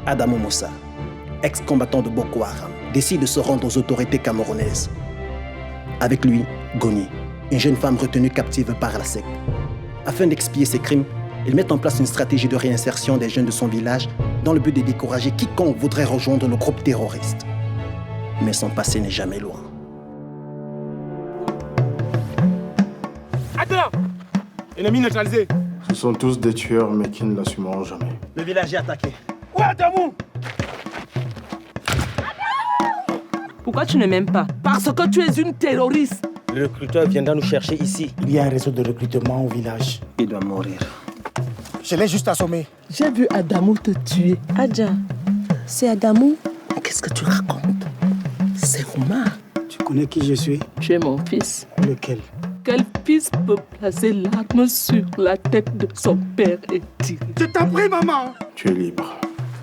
Adamou Moussa, ex-combattant de Boko Haram, décide de se rendre aux autorités camerounaises. Avec lui, Goni, une jeune femme retenue captive par la secte. Afin d'expier ses crimes, ils mettent en place une stratégie de réinsertion des jeunes de son village dans le but de décourager quiconque voudrait rejoindre le groupe terroriste. Mais son passé n'est jamais loin. Attends! Ennemi neutralisé. Ce sont tous des tueurs, mais qui ne l'assumeront jamais. Le village est attaqué. Où Adamou? Pourquoi tu ne m'aimes pas? Parce que tu es une terroriste. Le recruteur viendra nous chercher ici. Il y a un réseau de recrutement au village. Il doit mourir. Je l'ai juste assommé. J'ai vu Adamou te tuer. Adja, c'est Adamou? Qu'est-ce que tu racontes? C'est Omar. Tu connais qui je suis? Tu es mon fils. Lequel? Quel fils peut placer l'arme sur la tête de son père et tirer? Je t'en prie, maman. Tu es libre.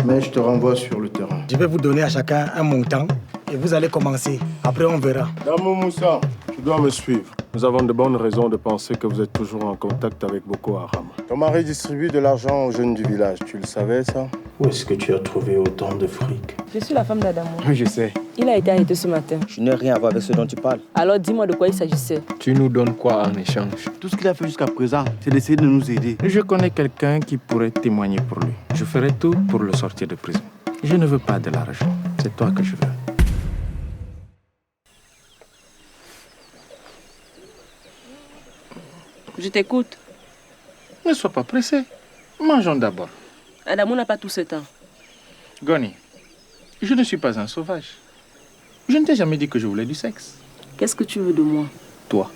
Mais je te renvoie sur le terrain. Je vais vous donner à chacun un montant et vous allez commencer. Après, on verra. Adamou Moussa, tu dois me suivre. Nous avons de bonnes raisons de penser que vous êtes toujours en contact avec Boko Haram. Ton mari distribue de l'argent aux jeunes du village. Tu le savais, ça? Où est-ce que tu as trouvé autant de fric? Je suis la femme d'Adamou. Oui, je sais. Il a été arrêté ce matin. Je n'ai rien à voir avec ce dont tu parles. Alors dis-moi de quoi il s'agissait. Tu nous donnes quoi en échange? Tout ce qu'il a fait jusqu'à présent, c'est d'essayer de nous aider. Je connais quelqu'un qui pourrait témoigner pour lui. Je ferai tout pour le sortir de prison. Je ne veux pas de l'argent. C'est toi que je veux. Je t'écoute. Ne sois pas pressé. Mangeons d'abord. Adamou n'a pas tout ce temps. Goni, je ne suis pas un sauvage. Je ne t'ai jamais dit que je voulais du sexe. Qu'est-ce que tu veux de moi? Toi,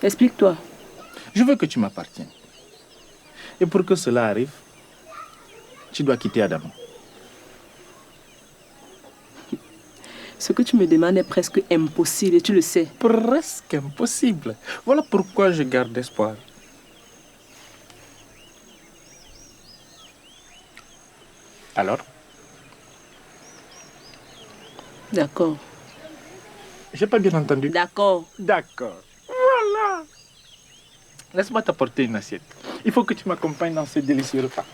Explique-toi. je veux que tu m'appartiennes. Et pour que cela arrive, tu dois quitter Adamou. Ce que tu me demandes est presque impossible et tu le sais. Presque impossible. Voilà pourquoi je garde espoir. Alors? D'accord. J'ai pas bien entendu. D'accord. D'accord. Voilà. Laisse-moi t'apporter une assiette. Il faut que tu m'accompagnes dans ce délicieux repas.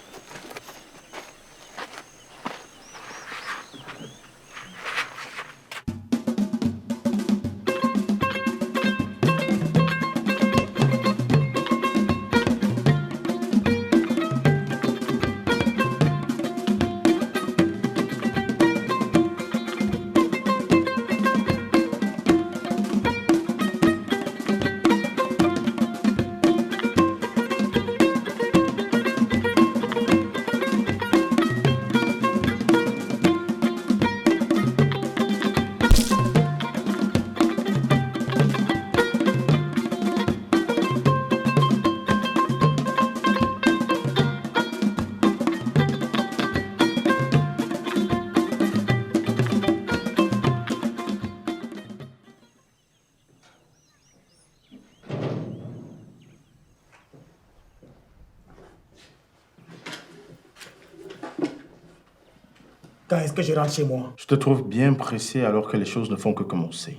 Quand est-ce que je rentre chez moi? Je te trouve bien pressé alors que les choses ne font que commencer.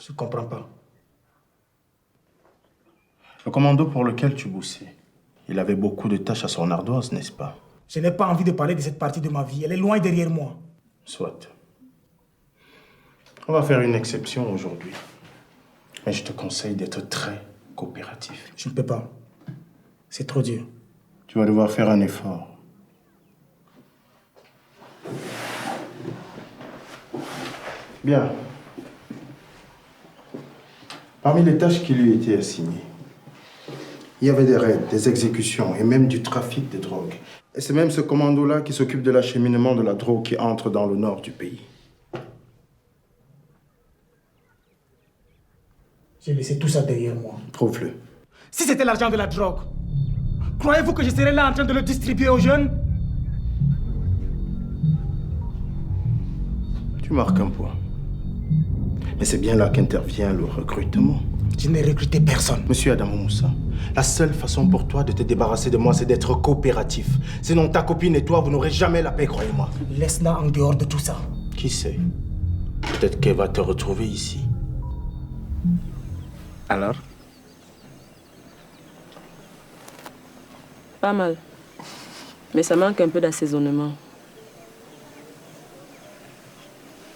Je ne comprends pas. Le commando pour lequel tu bossais, il avait beaucoup de tâches à son ardoise, n'est-ce pas? Je n'ai pas envie de parler de cette partie de ma vie. Elle est loin derrière moi. Soit. On va faire une exception aujourd'hui. Mais je te conseille d'être très coopératif. Je ne peux pas. C'est trop dur. Tu vas devoir faire un effort. Bien. Parmi les tâches qui lui étaient assignées, il y avait des raids, des exécutions et même du trafic de drogue. Et c'est même ce commando-là qui s'occupe de l'acheminement de la drogue qui entre dans le nord du pays. J'ai laissé tout ça derrière moi. Prouve-le. Si c'était l'argent de la drogue, croyez-vous que je serais là en train de le distribuer aux jeunes? Tu marques un point. Mais c'est bien là qu'intervient le recrutement. Je n'ai recruté personne. Monsieur Adamou Moussa, la seule façon pour toi de te débarrasser de moi, c'est d'être coopératif. Sinon, ta copine et toi, vous n'aurez jamais la paix, croyez-moi. Laisse-la en dehors de tout ça. Qui sait? Peut-être qu'elle va te retrouver ici. Alors? Pas mal. Mais ça manque un peu d'assaisonnement.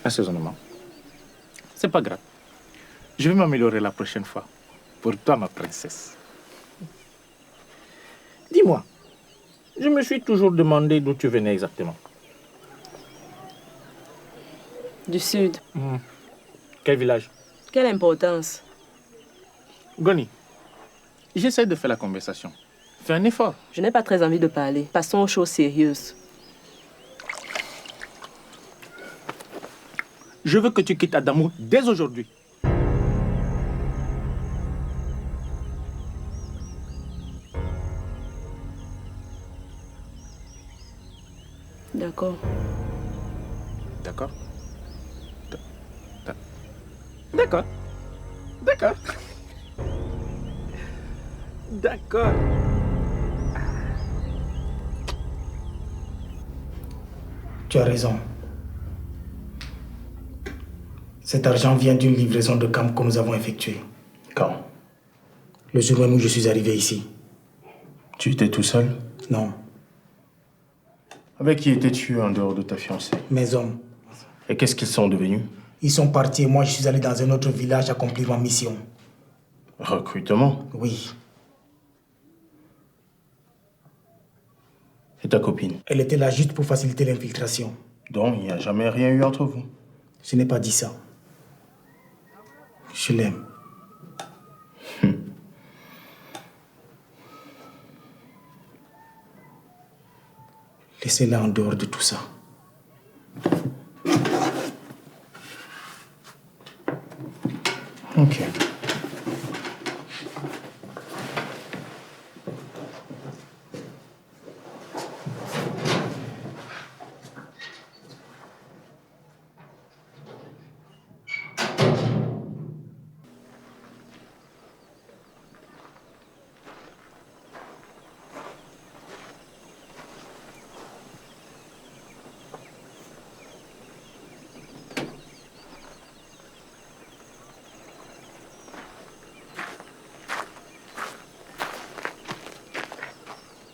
Assaisonnement. C'est pas grave. Je vais m'améliorer la prochaine fois. Pour toi, ma princesse. Dis-moi, je me suis toujours demandé d'où tu venais exactement. Du sud. Quel village? Quelle importance? Goni, j'essaie de faire la conversation. Fais un effort. Je n'ai pas très envie de parler. Passons aux choses sérieuses. Je veux que tu quittes Adamou dès aujourd'hui. D'accord. D'accord? D'accord. D'accord. D'accord. Tu as raison. Cet argent vient d'une livraison de camp que nous avons effectuée. Quand? Le jour même où je suis arrivé ici. Tu étais tout seul? Non, Avec qui étais-tu en dehors de ta fiancée? mes hommes. Et qu'est-ce qu'ils sont devenus? Ils sont partis et moi je suis allé dans un autre village accomplir ma mission. Recrutement? Oui, Et ta copine? elle était là juste pour faciliter l'infiltration. Donc, il n'y a jamais rien eu entre vous? Je n'ai pas dit ça. Je l'aime. Laissez-la en dehors de tout ça. Ok.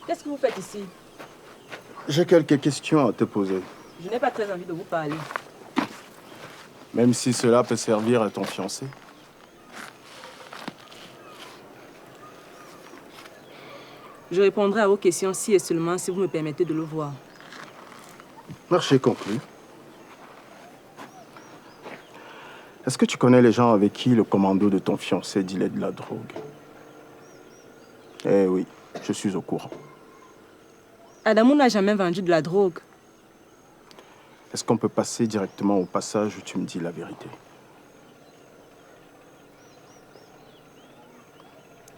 Qu'est-ce que vous faites ici? J'ai quelques questions à te poser. Je n'ai pas très envie de vous parler. Même si cela peut servir à ton fiancé. Je répondrai à vos questions si et seulement si vous me permettez de le voir. Marché conclu. Est-ce que tu connais les gens avec qui le commando de ton fiancé dealait de la drogue? Eh oui, je suis au courant. Adamou n'a jamais vendu de la drogue. Est-ce qu'on peut passer directement au passage où tu me dis la vérité?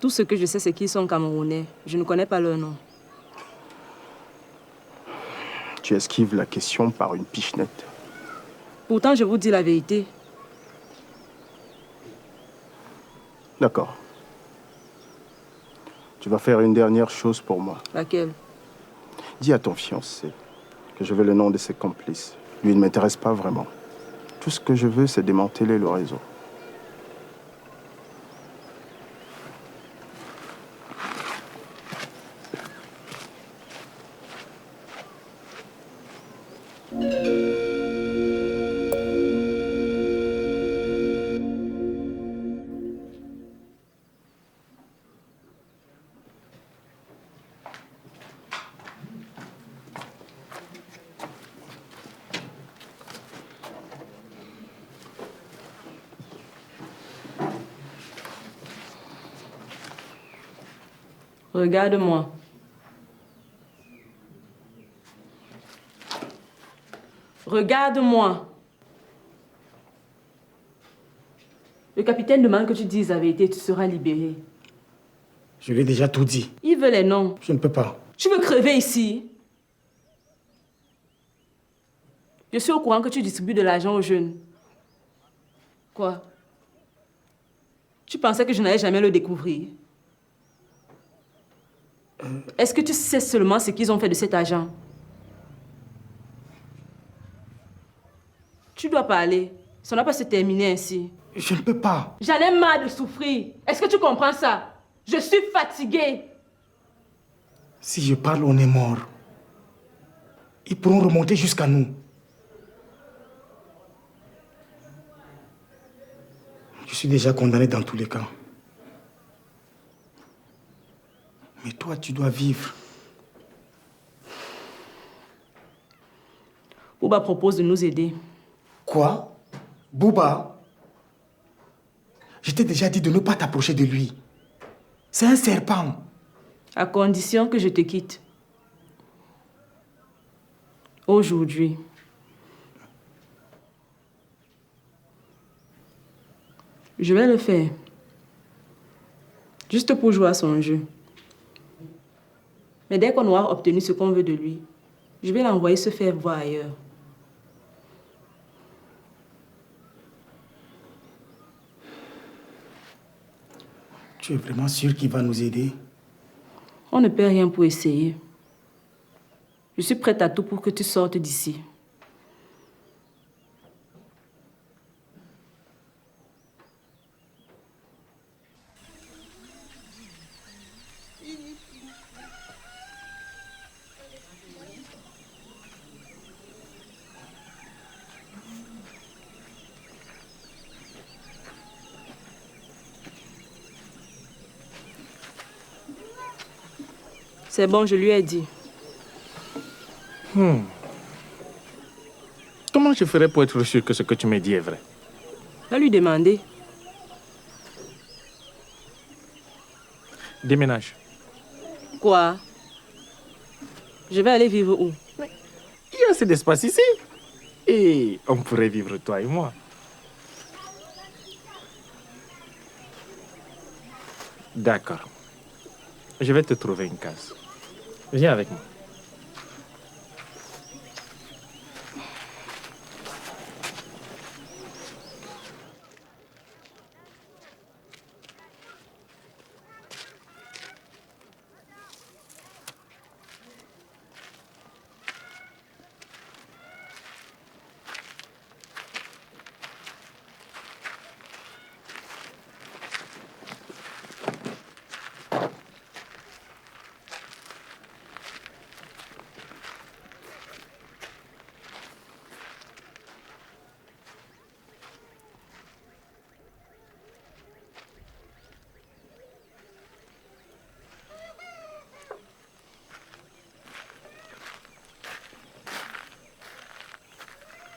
Tout ce que je sais, c'est qu'ils sont Camerounais. Je ne connais pas leur nom. Tu esquives la question par une pichenette. Pourtant, je vous dis la vérité. D'accord. Tu vas faire une dernière chose pour moi. Laquelle? Dis à ton fiancé que je veux le nom de ses complices. Lui, il ne m'intéresse pas vraiment. Tout ce que je veux, c'est démanteler le réseau. Regarde-moi. Regarde-moi. Le capitaine demande que tu dises la vérité et tu seras libéré. Je lui ai déjà tout dit. Il veut les noms. Je ne peux pas. Tu veux crever ici? Je suis au courant que tu distribues de l'argent aux jeunes. Quoi? Tu pensais que je n'allais jamais le découvrir? Est-ce que tu sais seulement ce qu'ils ont fait de cet argent? Tu dois parler. Ça ne va pas se terminer ainsi. Je ne peux pas. J'en ai marre de souffrir. Est-ce que tu comprends ça? Je suis fatiguée. Si je parle, on est mort. Ils pourront remonter jusqu'à nous. suis déjà condamné dans tous les cas. Mais toi, tu dois vivre. Bouba propose de nous aider. Quoi? Bouba? Je t'ai déjà dit de ne pas t'approcher de lui. C'est un serpent. À condition que je te quitte. Aujourd'hui. Je vais le faire. Juste pour jouer à son jeu. Mais dès qu'on aura obtenu ce qu'on veut de lui, je vais l'envoyer se faire voir ailleurs. Tu es vraiment sûr qu'il va nous aider? On ne perd rien pour essayer. Je suis prête à tout pour que tu sortes d'ici. C'est bon, je lui ai dit. Comment je ferais pour être sûr que ce que tu me dis est vrai? Va lui demander. Déménage. Quoi? Je vais aller vivre où? Il y a assez d'espace ici. Et on pourrait vivre toi et moi. D'accord. Je vais te trouver une case. Viens avec moi.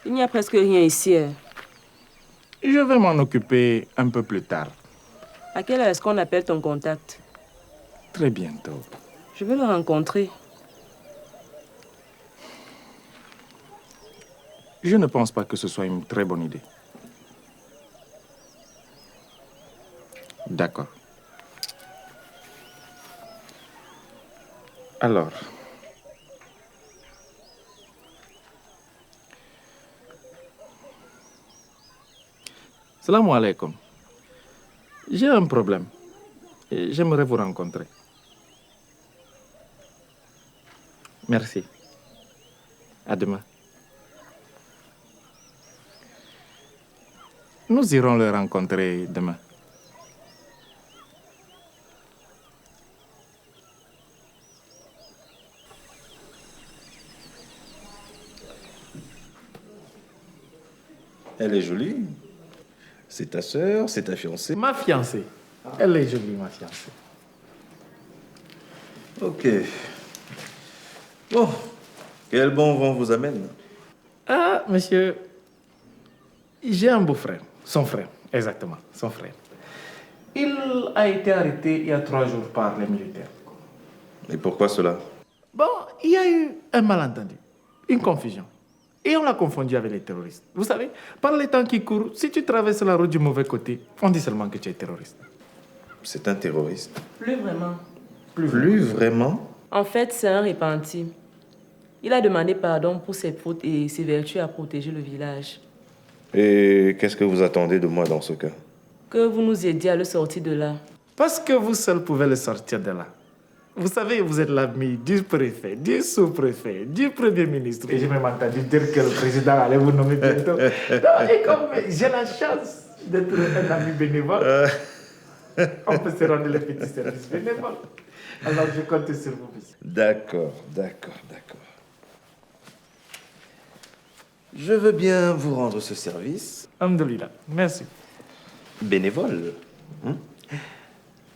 Il n'y a presque rien ici. Je vais m'en occuper un peu plus tard. À quelle heure est-ce qu'on appelle ton contact? Très bientôt. Je veux le rencontrer. Je ne pense pas que ce soit une très bonne idée. D'accord. Alors... Salam alaikum. J'ai un problème. Et j'aimerais vous rencontrer. Merci. À demain. Nous irons le rencontrer demain. Elle est jolie. C'est ta sœur, c'est ta fiancée. Ma fiancée. Elle est jolie, ma fiancée. Ok. Bon. Quel bon vent vous amène? Ah, monsieur, j'ai un beau-frère. Son frère, exactement, son frère. Il a été arrêté il y a 3 jours par les militaires. Et pourquoi cela? Bon, il y a eu un malentendu, une confusion. Et on l'a confondu avec les terroristes. Vous savez, par les temps qui courent, si tu traverses la route du mauvais côté, on dit seulement que tu es terroriste. C'est un terroriste. Plus vraiment. Plus vraiment? En fait, c'est un repenti. Il a demandé pardon pour ses fautes et ses vertus à protéger le village. Et qu'est-ce que vous attendez de moi dans ce cas? Que vous nous aidiez à le sortir de là. Parce que vous seul pouvez le sortir de là. Vous savez, vous êtes l'ami du préfet, du sous-préfet, du premier ministre. Et j'ai même entendu dire que le président allait vous nommer bientôt. Non, et comme j'ai la chance d'être un ami bénévole, on peut se rendre les petits services bénévoles. Alors je compte sur vous. D'accord. Je veux bien vous rendre ce service. Alhamdoulilah, merci. bénévole. Hein?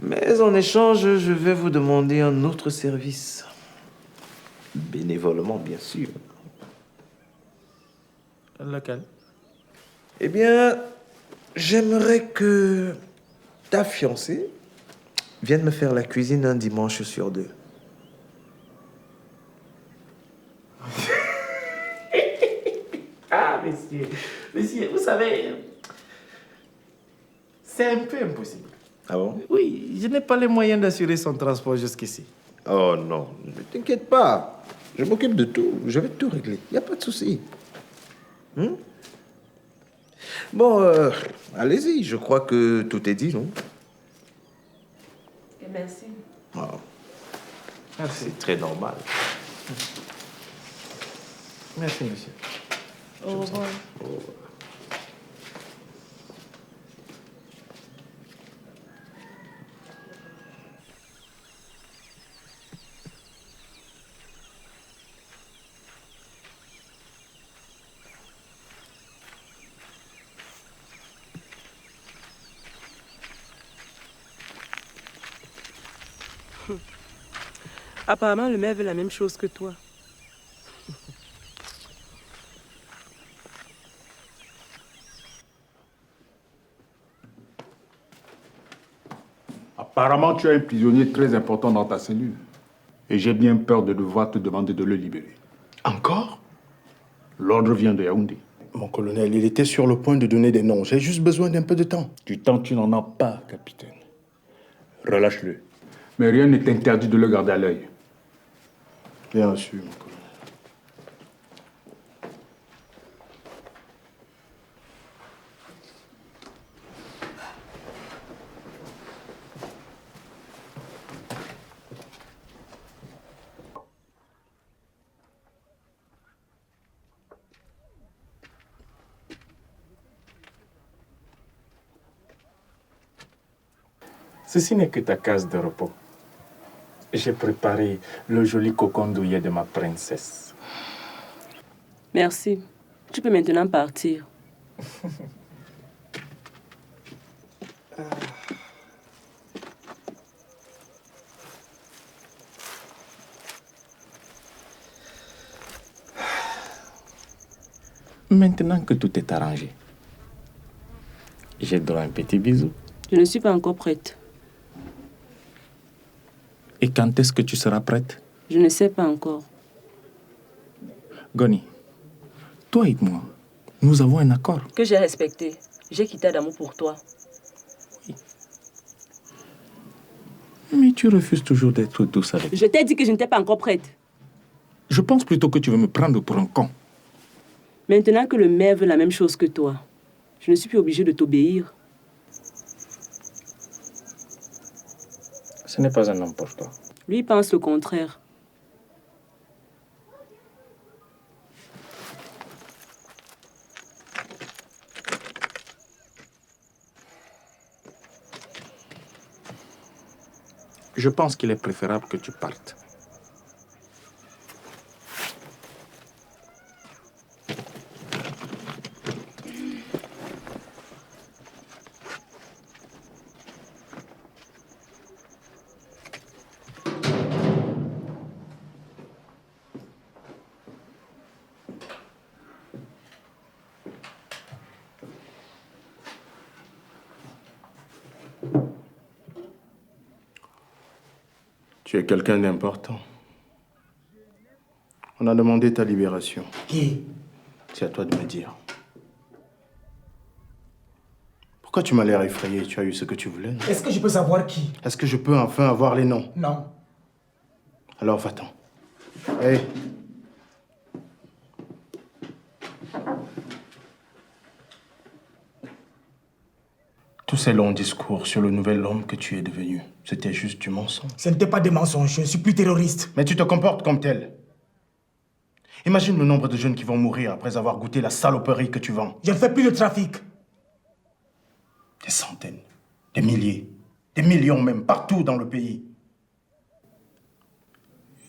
Mais en échange, je vais vous demander un autre service. Bénévolement, bien sûr. Lequel? Eh bien, j'aimerais que ta fiancée vienne me faire la cuisine un dimanche sur 2. Ah, monsieur. Monsieur, vous savez, c'est un peu impossible. Ah bon? Oui, je n'ai pas les moyens d'assurer son transport jusqu'ici. Oh non, ne t'inquiète pas. Je m'occupe de tout. Je vais tout régler. Il n'y a pas de souci. Bon, allez-y. Je crois que tout est dit, non? Et merci. Ah. C'est très normal. Merci, monsieur. Au revoir. Apparemment, le maire veut la même chose que toi. Apparemment, tu as un prisonnier très important dans ta cellule. Et j'ai bien peur de devoir te demander de le libérer. Encore? L'ordre vient de Yaoundé. Mon colonel, il était sur le point de donner des noms. J'ai juste besoin d'un peu de temps. Du temps, tu n'en as pas, capitaine. Relâche-le. Mais rien n'est interdit de le garder à l'œil. Bien sûr, mon colonel. Ceci n'est que ta case de repos. J'ai préparé le joli cocon douillet de ma princesse. Merci. Tu peux maintenant partir. Maintenant que tout est arrangé, j'ai droit à un petit bisou. Je ne suis pas encore prête. Et quand est-ce que tu seras prête? Je ne sais pas encore. Goni, toi et moi, nous avons un accord. Que j'ai respecté. J'ai quitté d'amour pour toi. Mais tu refuses toujours d'être douce avec moi. Je t'ai dit que je n'étais pas encore prête. Je pense plutôt que tu veux me prendre pour un con. Maintenant que le maire veut la même chose que toi, je ne suis plus obligée de t'obéir. Ce n'est pas un homme pour toi. Lui pense le contraire. Je pense qu'il est préférable que tu partes. Tu es quelqu'un d'important. On a demandé ta libération. Qui? C'est à toi de me dire. Pourquoi tu m'as l'air effrayé? Tu as eu ce que tu voulais, non? Est-ce que je peux savoir qui? Est-ce que je peux enfin avoir les noms? Non. Alors va-t'en. Hé! Tous ces longs discours sur le nouvel homme que tu es devenu, c'était juste du mensonge. Ce n'était pas des mensonges, je ne suis plus terroriste. Mais tu te comportes comme tel. Imagine le nombre de jeunes qui vont mourir après avoir goûté la saloperie que tu vends. Je ne fais plus de trafic. Des centaines, des milliers, des millions même, partout dans le pays.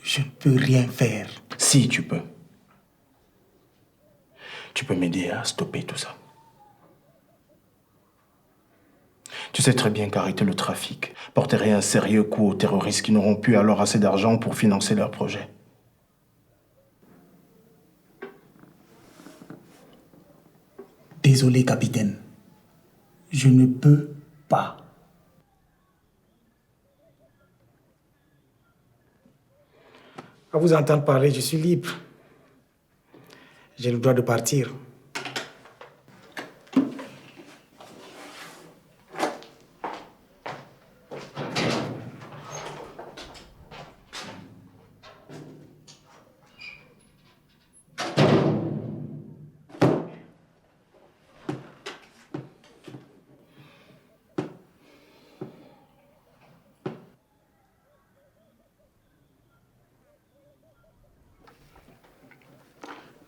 Je ne peux rien faire. Si, tu peux. Tu peux m'aider à stopper tout ça. Tu sais très bien qu'arrêter le trafic porterait un sérieux coup aux terroristes qui n'auront plus alors assez d'argent pour financer leurs projets. Désolé, capitaine. Je ne peux pas. À vous entendre parler, je suis libre. J'ai le droit de partir.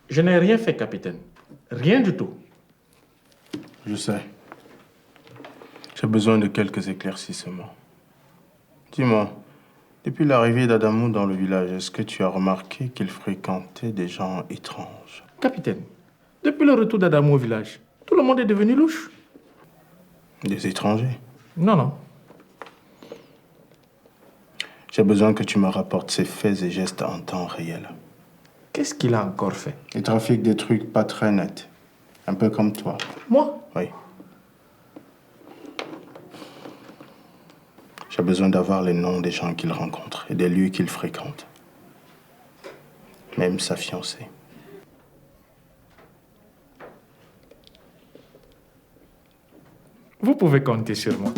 Je n'ai rien fait, capitaine. Rien du tout. Je sais. J'ai besoin de quelques éclaircissements. Dis-moi, depuis l'arrivée d'Adamou dans le village, est-ce que tu as remarqué qu'il fréquentait des gens étranges? Capitaine, depuis le retour d'Adamou au village, tout le monde est devenu louche. Des étrangers? Non, non. J'ai besoin que tu me rapportes ses faits et gestes en temps réel. Qu'est-ce qu'il a encore fait? Il trafique des trucs pas très nets. Un peu comme toi. Moi? Oui. J'ai besoin d'avoir les noms des gens qu'il rencontre et des lieux qu'il fréquente. Même sa fiancée. Vous pouvez compter sur moi.